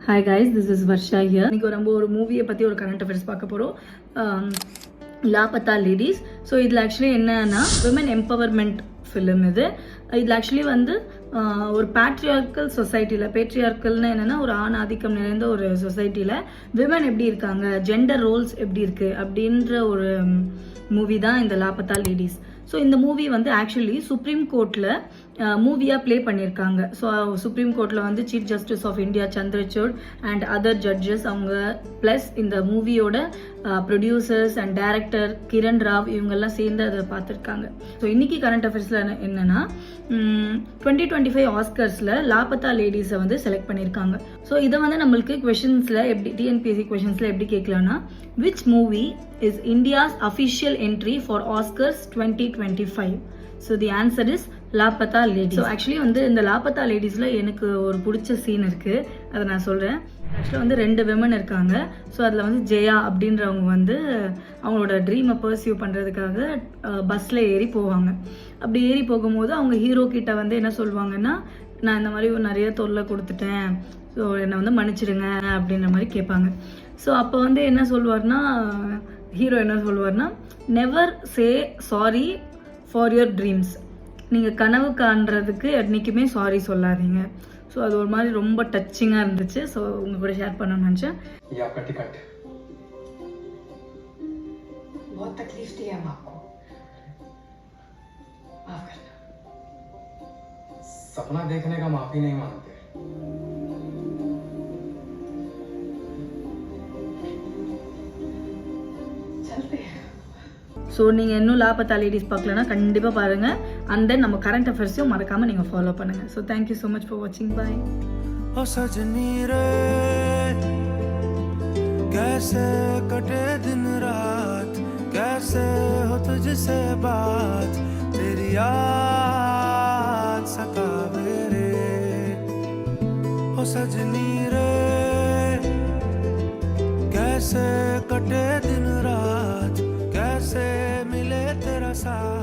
Hi guys, this is Varsha here. இன்னைக்கு நம்ம ஒரு மூவியை பற்றி ஒரு கரண்ட் அஃபேர்ஸ் பார்க்க போகிறோம். லாபத்தா லேடிஸ். ஸோ இதில் ஆக்சுவலி என்னன்னா விமன் எம்பவர்மெண்ட் ஃபிலிம் இது. இதில் ஆக்சுவலி வந்து ஒரு பேட்ரியார்க்கல் பேட்ரியார்க்கல்னு என்னென்னா ஒரு ஆண் ஆதிக்கம் நிறைந்த ஒரு சொசைட்டியில் விமன் எப்படி இருக்காங்க, ஜெண்டர் ரோல்ஸ் எப்படி இருக்குது அப்படின்ற ஒரு மூவி தான் இந்த லாபத்தா லேடிஸ். ஸோ இந்த மூவி வந்து ஆக்சுவலி சுப்ரீம் கோர்ட்டில் மூவியாக ப்ளே பண்ணியிருக்காங்க. ஸோ சுப்ரீம் கோர்ட்டில் வந்து chief justice of India Chandrachud and other judges அவங்க ப்ளஸ் இந்த மூவியோட producers and director Kiran Rao இவங்கெல்லாம் சேர்ந்து அதை பார்த்துருக்காங்க. ஸோ இன்னைக்கு கரண்ட் அஃபேர்ஸில் என்னென்னா 2025 ஆஸ்கர்ஸில் லாபத்தா லேடிஸை வந்து செலக்ட் பண்ணியிருக்காங்க. ஸோ இதை வந்து நம்மளுக்கு கொஷின்ஸில் எப்படி டிஎன்பிஎஸ்சி கொஷின்ஸில் எப்படி கேட்கலான்னா, which movie is India's official entry for Oscars 2025? So the answer is Laapataa ladies. So actually வந்து இந்த லாபத்தா லேடிஸில் எனக்கு ஒரு பிடிச்ச சீன் இருக்குது, அதை நான் சொல்கிறேன். ஆக்சுவலாக வந்து 2 விமன் இருக்காங்க. ஸோ அதில் வந்து ஜெயா அப்படின்றவங்க வந்து அவங்களோட ட்ரீமை பர்சியூ பண்ணுறதுக்காக பஸ்ஸில் ஏறி போவாங்க. அப்படி ஏறி போகும்போது அவங்க ஹீரோ கிட்ட வந்து என்ன சொல்லுவாங்கன்னா, நான் இந்த மாதிரி நிறைய தொல்லை கொடுத்துட்டேன், ஸோ என்னை வந்து மன்னிச்சிடுங்க அப்படின்ற மாதிரி கேட்பாங்க. ஸோ அப்போ வந்து என்ன சொல்லுவார்னா, ஹீரோ என்ன சொல்லுவார்னா, never say sorry for your dreams. நீங்கள் கனவு காண்றதுக்கு என்றைக்குமே சாரி சொல்லாதீங்க. ஸோ அது ஒரு மாதிரி ரொம்ப டச்சிங்காக இருந்துச்சு. ஸோ உங்க கூட ஷேர் பண்ணணும்னு நினச்சேன். बहुत तकलीफ दी है हम आपको, माफ करना। सपना देखने का माफी नहीं मांगते। चलते हैं. ஸோ நீங்கள் இன்னும் லாபத்தா லேடிஸ் பார்க்கலன்னா கண்டிப்பாக பாருங்கள். அண்ட் தென் நம்ம கரண்ட் அஃபேர்ஸையும் மறக்காமல் நீங்கள் ஃபாலோ பண்ணுங்கள். So thank you so much for வாட்சிங். பாய். ओ सजनी रे कैसे कटे दिन रात, कैसे हो तुझसे बात, तेरी याद सतावे रे. ओ सजनी रे कैसे कटे दिन रात, कैसे मिले तेरा साथ.